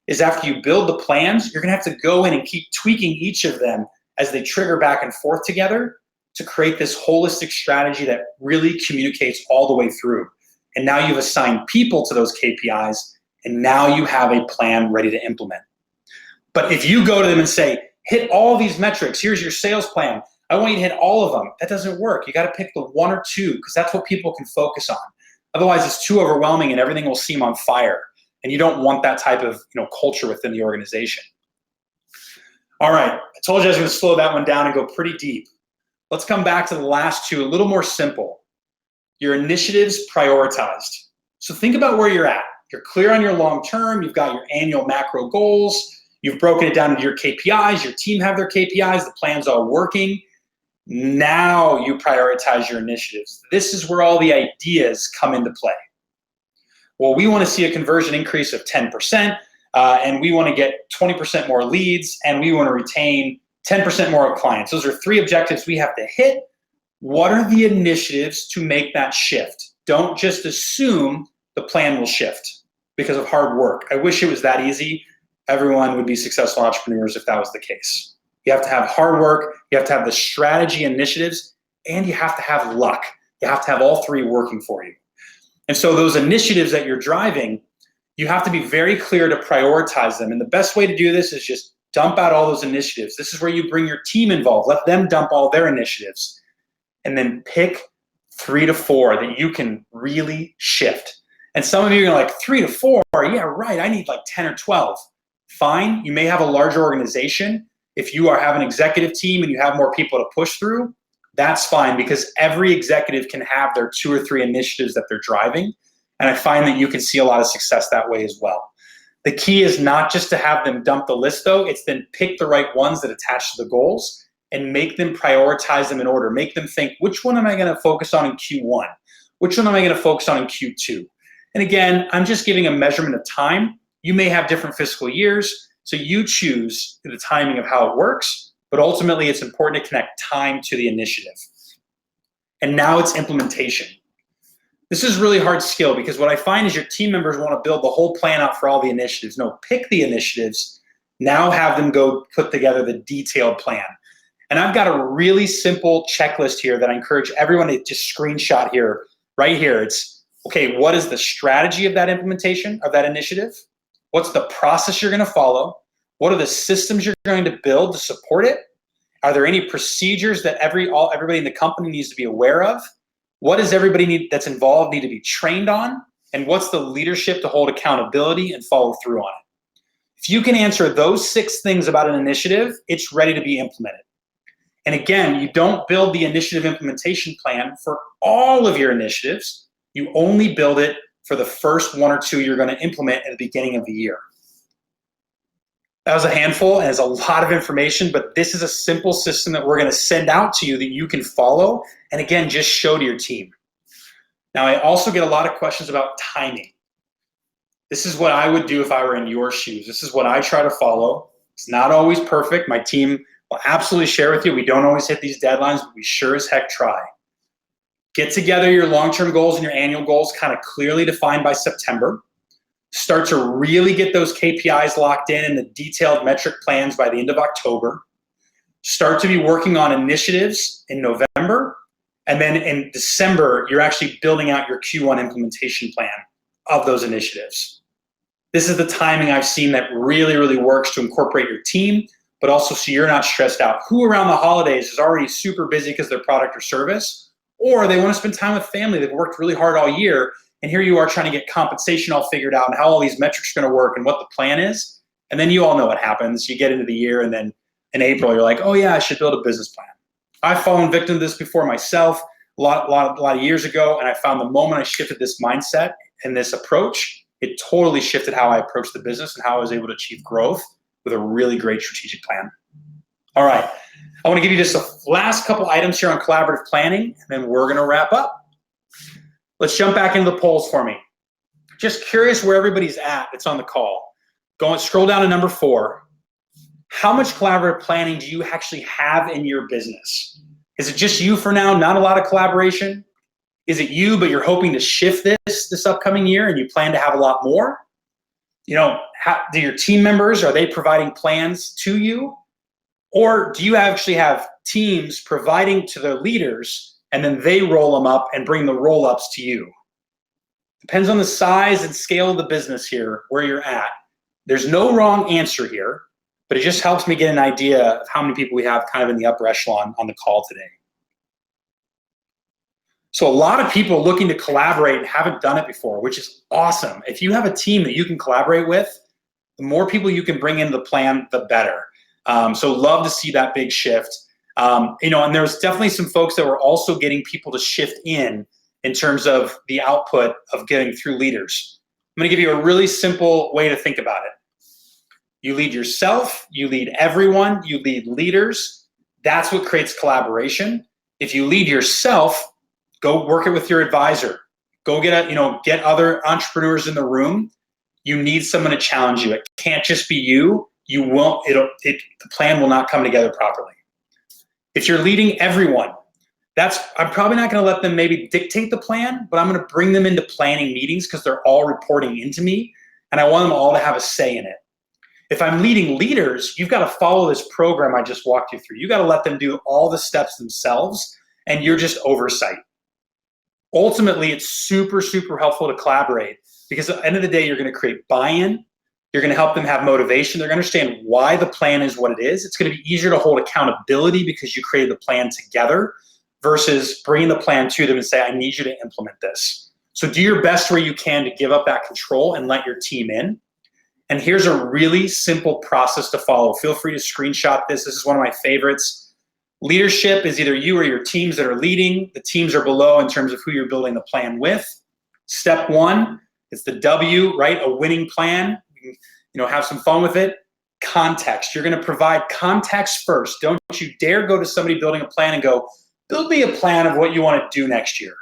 [SPEAKER 2] is after you build the plans, you're going to have to go in and keep tweaking each of them as they trigger back and forth together to create this holistic strategy that really communicates all the way through. And now you've assigned people to those KPIs, and now you have a plan ready to implement. But if you go to them and say, hit all these metrics, here's your sales plan, I want you to hit all of them, that doesn't work. You got to pick the one or two because that's what people can focus on. Otherwise, it's too overwhelming and everything will seem on fire. And you don't want that type of culture within the organization. All right, I told you I was going to slow that one down and go pretty deep. Let's come back to the last two, a little more simple. your initiatives prioritized. So think about where you're at. You're clear on your long term. You've got your annual macro goals. You've broken it down into your KPIs. Your team have their KPIs. The plan's all working. Now you prioritize your initiatives. This is where all the ideas come into play. Well, we want to see a conversion increase of 10%, and we want to get 20% more leads, and we want to retain 10% more clients. Those are 3 objectives we have to hit. What are the initiatives to make that shift? Don't just assume the plan will shift because of hard work. I wish it was that easy. Everyone would be successful entrepreneurs if that was the case. You have to have hard work, you have to have the strategy initiatives, and you have to have luck. You have to have all 3 working for you. And so those initiatives that you're driving, you have to be very clear to prioritize them. And the best way to do this is just dump out all those initiatives. This is where you bring your team involved. Let them dump all their initiatives. And then pick 3 to 4 that you can really shift. And some of you are like, 3 to 4? Yeah, right. I need like 10 or 12. Fine. You may have a larger organization. If you have an executive team and you have more people to push through, that's fine, because every executive can have their 2 or 3 initiatives that they're driving. And I find that you can see a lot of success that way as well. The key is not just to have them dump the list though, it's then pick the right ones that attach to the goals and make them prioritize them in order. Make them think, which one am I going to focus on in Q1? Which one am I going to focus on in Q2? And again, I'm just giving a measurement of time. You may have different fiscal years, so you choose the timing of how it works, but ultimately it's important to connect time to the initiative. And now it's implementation. This is really hard skill, because what I find is your team members want to build the whole plan out for all the initiatives. No, pick the initiatives, now have them go put together the detailed plan. And I've got a really simple checklist here that I encourage everyone to just screenshot here, right here. It's, okay, what is the strategy of that implementation, of that initiative? What's the process you're going to follow? What are the systems you're going to build to support it? Are there any procedures that everybody in the company needs to be aware of? What does everybody that's involved need to be trained on? And what's the leadership to hold accountability and follow through on it? If you can answer those 6 things about an initiative, it's ready to be implemented. And again, you don't build the initiative implementation plan for all of your initiatives. You only build it for the first 1 or 2 you're going to implement at the beginning of the year. That was a handful, and it's a lot of information, but this is a simple system that we're going to send out to you that you can follow, and again, just show to your team. Now, I also get a lot of questions about timing. This is what I would do if I were in your shoes. This is what I try to follow. It's not always perfect. My team will absolutely share with you. We don't always hit these deadlines, but we sure as heck try. Get together your long-term goals and your annual goals kind of clearly defined by September. Start to really get those KPIs locked in and the detailed metric plans by the end of October. Start to be working on initiatives in November. And then in December, you're actually building out your Q1 implementation plan of those initiatives. This is the timing I've seen that really, really works to incorporate your team, but also so you're not stressed out. Who around the holidays is already super busy because of their product or service, or they want to spend time with family. They've worked really hard all year, and here you are trying to get compensation all figured out and how all these metrics are going to work and what the plan is. And then you all know what happens. You get into the year, and then in April, you're like, oh yeah, I should build a business plan. I've fallen victim to this before myself a lot of years ago, and I found the moment I shifted this mindset and this approach, it totally shifted how I approached the business and how I was able to achieve growth with a really great strategic plan. All right, I want to give you just the last couple items here on collaborative planning, and then we're going to wrap up. Let's jump back into the polls for me. Just curious where everybody's at that's on the call. Scroll down to number 4. How much collaborative planning do you actually have in your business? Is it just you for now, not a lot of collaboration? Is it you, but you're hoping to shift this upcoming year and you plan to have a lot more? You know, do your team members, are they providing plans to you? Or do you actually have teams providing to their leaders and then they roll them up and bring the roll-ups to you? Depends on the size and scale of the business here, where you're at. There's no wrong answer here, but it just helps me get an idea of how many people we have kind of in the upper echelon on the call today. So a lot of people looking to collaborate and haven't done it before, which is awesome. If you have a team that you can collaborate with, the more people you can bring into the plan, the better. So love to see that big shift. And there's definitely some folks that were also getting people to shift in in terms of the output of getting through leaders. I'm going to give you a really simple way to think about it. You lead yourself, you lead everyone, you lead leaders. That's what creates collaboration. If you lead yourself, go work it with your advisor. Go get other entrepreneurs in the room. You need someone to challenge you. It can't just be you. The plan will not come together properly. If you're leading everyone, I'm probably not going to let them maybe dictate the plan, but I'm going to bring them into planning meetings because they're all reporting into me, and I want them all to have a say in it. If I'm leading leaders, you've got to follow this program I just walked you through. You got to let them do all the steps themselves, and you're just oversight. Ultimately, it's super, super helpful to collaborate because at the end of the day, you're going to create buy-in. You're going to help them have motivation. They're going to understand why the plan is what it is. It's going to be easier to hold accountability because you created the plan together versus bringing the plan to them and say, I need you to implement this. So do your best where you can to give up that control and let your team in. And here's a really simple process to follow. Feel free to screenshot this. This is one of my favorites. Leadership is either you or your teams that are leading. The teams are below in terms of who you're building the plan with. Step one, it's the W, right? A winning plan. Have some fun with it. Context. You're going to provide context first. Don't you dare go to somebody building a plan and go, build me a plan of what you want to do next year.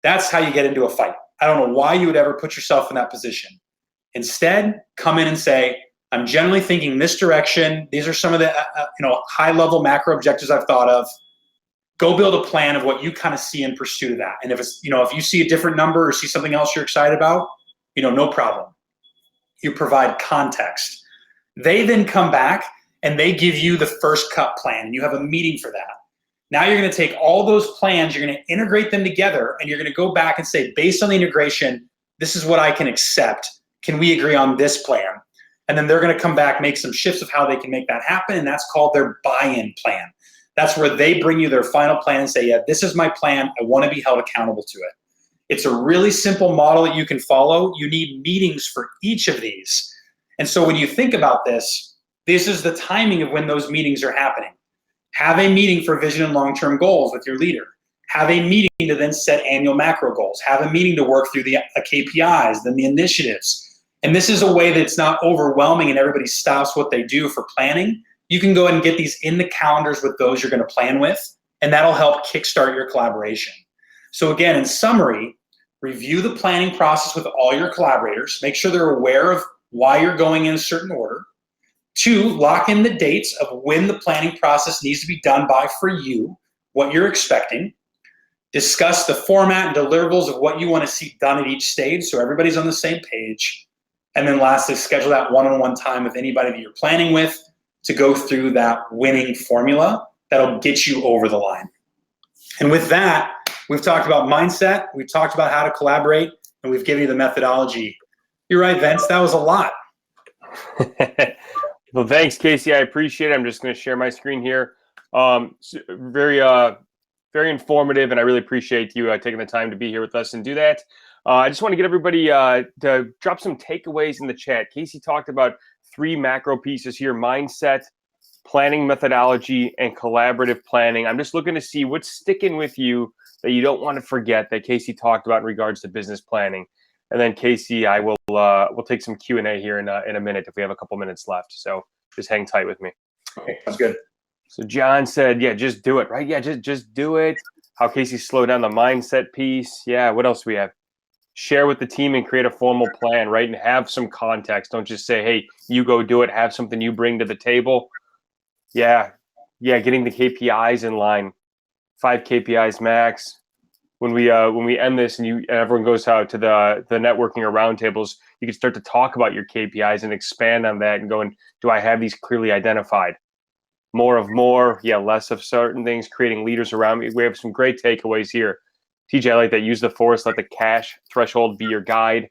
[SPEAKER 2] That's how you get into a fight. I don't know why you would ever put yourself in that position. Instead, come in and say, I'm generally thinking this direction. These are some of the high-level macro objectives I've thought of. Go build a plan of what you kind of see in pursuit of that. And if you see a different number or see something else you're excited about, no problem. You provide context. They then come back and they give you the first cut plan, and you have a meeting for that. Now you're going to take all those plans, you're going to integrate them together, and you're going to go back and say, based on the integration, this is what I can accept. Can we agree on this plan? And then they're going to come back, make some shifts of how they can make that happen, and that's called their buy-in plan. That's where they bring you their final plan and say, yeah, this is my plan. I want to be held accountable to it. It's a really simple model that you can follow. You need meetings for each of these. And so when you think about this is the timing of when those meetings are happening. Have a meeting for vision and long-term goals with your leader. Have a meeting to then set annual macro goals. Have a meeting to work through the KPIs, then the initiatives. And this is a way that it's not overwhelming and everybody stops what they do for planning. You can go ahead and get these in the calendars with those you're going to plan with, and that'll help kickstart your collaboration. So again, in summary, review the planning process with all your collaborators. Make sure they're aware of why you're going in a certain order. 2, lock in the dates of when the planning process needs to be done by for you, what you're expecting. Discuss the format and deliverables of what you want to see done at each stage so everybody's on the same page. And then lastly, schedule that one-on-one time with anybody that you're planning with to go through that winning formula that'll get you over the line. And with that, we've talked about mindset, we've talked about how to collaborate, and we've given you the methodology. You're right, Vince, that was a lot.
[SPEAKER 1] Well, thanks, Casey. I appreciate it. I'm just going to share my screen here. Very informative, and I really appreciate you taking the time to be here with us and do that. I just want to get everybody to drop some takeaways in the chat. Casey talked about 3 macro pieces here: mindset, planning methodology, and collaborative planning. I'm just looking to see what's sticking with you that you don't want to forget that Casey talked about in regards to business planning. And then Casey, I will we'll take some Q&A here in a minute if we have a couple minutes left. So just hang tight with me.
[SPEAKER 2] Okay, that's good.
[SPEAKER 1] So John said, yeah, just do it, right? Yeah, just do it. How Casey slowed down the mindset piece. Yeah, what else do we have? Share with the team and create a formal plan, right? And have some context. Don't just say, hey, you go do it. Have something you bring to the table. Yeah, getting the KPIs in line. 5 KPIs max. When we end this and everyone goes out to the networking or roundtables, you can start to talk about your KPIs and expand on that and going, do I have these clearly identified? More of more, less of certain things, creating leaders around me. We have some great takeaways here. TJ, I like that. Use the force, let the cash threshold be your guide.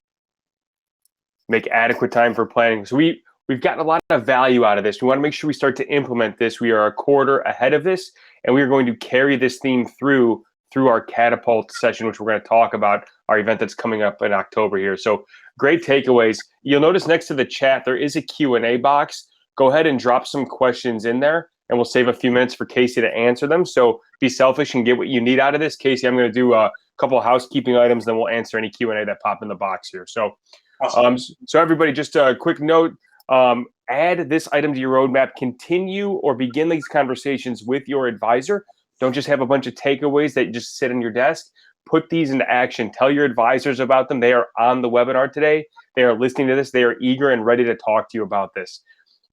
[SPEAKER 1] Make adequate time for planning. So we've gotten a lot of value out of this. We want to make sure we start to implement this. We are a quarter ahead of this, and we are going to carry this theme through our catapult session, which we're going to talk about, our event that's coming up in October here. So great takeaways. You'll notice next to the chat, there is a Q&A box. Go ahead and drop some questions in there, and we'll save a few minutes for Casey to answer them. So be selfish and get what you need out of this. Casey, I'm going to do couple of housekeeping items, then we'll answer any Q&A that pop in the box here. So,
[SPEAKER 2] Awesome.
[SPEAKER 1] so everybody, just a quick note, add this item to your roadmap, continue or begin these conversations with your advisor. Don't just have a bunch of takeaways that just sit on your desk. Put these into action. Tell your advisors about them. They are on the webinar today. They are listening to this. They are eager and ready to talk to you about this.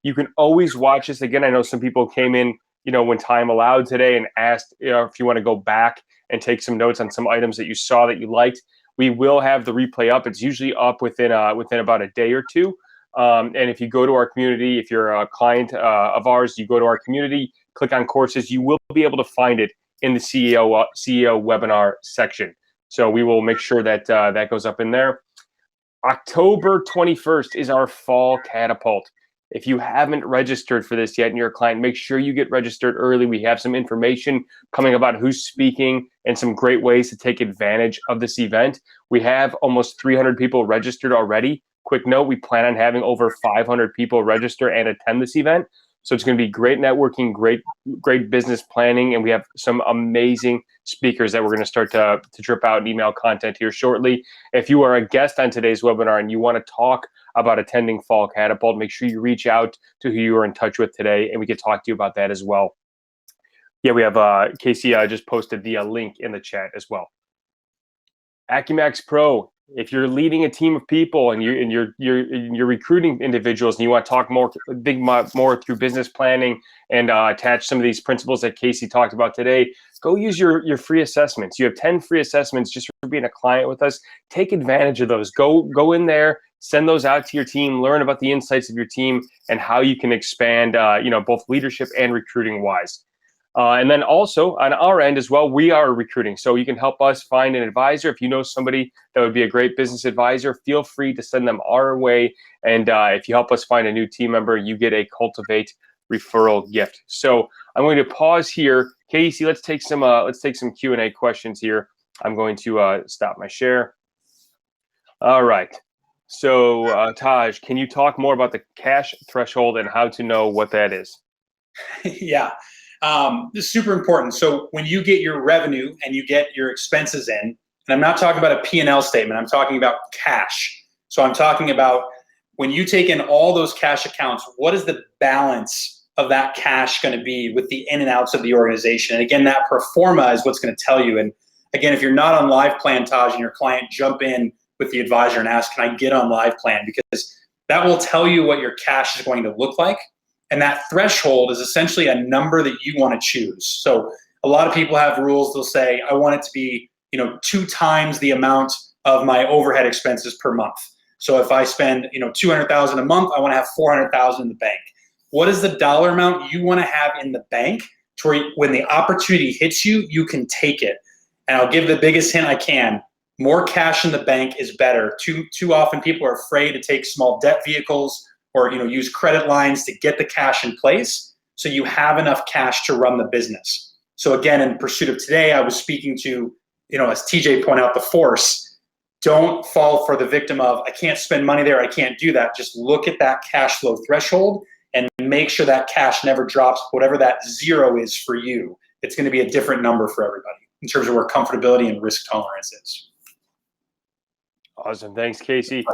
[SPEAKER 1] You can always watch this again. I know some people came in, when time allowed today and asked if you want to go back and take some notes on some items that you saw that you liked. We will have the replay up. It's usually up within about a day or two. And if you go to our community, if you're a client of ours, you go to our community, click on courses, you will be able to find it in the CEO webinar section. So we will make sure that that goes up in there. October 21st is our fall catapult. If you haven't registered for this yet and you're a client, make sure you get registered early. We have some information coming about who's speaking and some great ways to take advantage of this event. We have almost 300 people registered already. Quick note, we plan on having over 500 people register and attend this event. So it's going to be great networking, great business planning, and we have some amazing speakers that we're going to start to drip out in email content here shortly. If you are a guest on today's webinar and you want to talk about attending Fall Catapult, make sure you reach out to who you are in touch with today, and we can talk to you about that as well. Yeah, we have Casey just posted the link in the chat as well. Acumax Pro. If you're leading a team of people and you're recruiting individuals and you want to talk more through business planning and attach some of these principles that Casey talked about today, go use your free assessments. You have 10 free assessments just for being a client with us. Take advantage of those. Go in there, send those out to your team, learn about the insights of your team and how you can expand both leadership and recruiting wise. And then also on our end as well, we are recruiting. So you can help us find an advisor. If you know somebody that would be a great business advisor, feel free to send them our way. And if you help us find a new team member, you get a Cultivate referral gift. So I'm going to pause here. Casey, let's take some Q&A questions here. I'm going to stop my share. All right. So Taj, can you talk more about the cash threshold and how to know what that is?
[SPEAKER 2] Yeah. This is super important. So when you get your revenue and you get your expenses in, and I'm not talking about a P&L statement, I'm talking about cash. So I'm talking about when you take in all those cash accounts, what is the balance of that cash going to be with the in and outs of the organization? And again, that pro forma is what's going to tell you. And again, if you're not on Live Plan, Taj, and your client, jump in with the advisor and ask, can I get on Live Plan? Because that will tell you what your cash is going to look like. And that threshold is essentially a number that you want to choose. So a lot of people have rules. They'll say, I want it to be, 2 times the amount of my overhead expenses per month. So if I spend, $200,000 a month, I want to have $400,000 in the bank. What is the dollar amount you want to have in the bank to where when the opportunity hits you, you can take it? And I'll give the biggest hint I can. More cash in the bank is better. Too often people are afraid to take small debt vehicles or use credit lines to get the cash in place so you have enough cash to run the business. So again, in pursuit of today, I was speaking to, as TJ pointed out, the force. Don't fall for the victim of, I can't spend money there, I can't do that. Just look at that cash flow threshold and make sure that cash never drops, whatever that zero is for you. It's going to be a different number for everybody in terms of where comfortability and risk tolerance is.
[SPEAKER 1] Awesome. Thanks, Casey.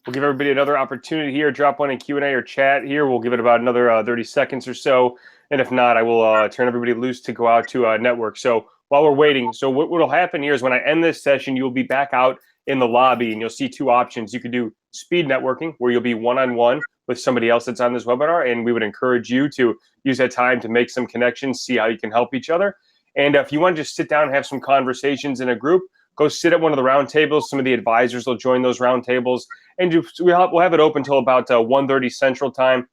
[SPEAKER 1] We'll give everybody another opportunity here. Drop one in Q&A or chat here. We'll give it about another 30 seconds or so. And if not, I will turn everybody loose to go out to network. So while we're waiting, so what will happen here is when I end this session, you'll be back out in the lobby and you'll see 2 options. You could do speed networking, where you'll be one-on-one with somebody else that's on this webinar. And we would encourage you to use that time to make some connections, see how you can help each other. And if you want to just sit down and have some conversations in a group, go sit at one of the round tables. Some of the advisors will join those round tables. And we'll have it open until about 1:30 Central Time.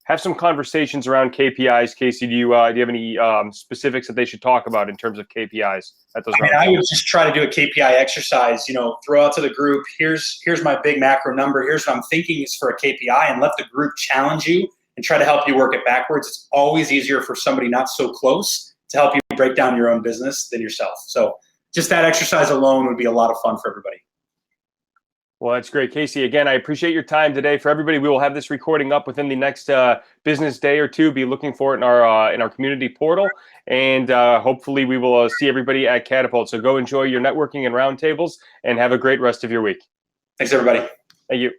[SPEAKER 1] Have some conversations around KPIs. Casey, do you have any specifics that they should talk about in terms of KPIs at those round tables?
[SPEAKER 2] I would just try to do a KPI exercise, throw out to the group, here's my big macro number, here's what I'm thinking is for a KPI, and let the group challenge you and try to help you work it backwards. It's always easier for somebody not so close to help you break down your own business than yourself. So just that exercise alone would be a lot of fun for everybody.
[SPEAKER 1] Well, that's great, Casey. Again, I appreciate your time today. For everybody, we will have this recording up within the next business day or two. Be looking for it in our community portal, and hopefully, we will see everybody at Catapult. So go enjoy your networking and roundtables, and have a great rest of your week.
[SPEAKER 2] Thanks, everybody.
[SPEAKER 1] Thank you.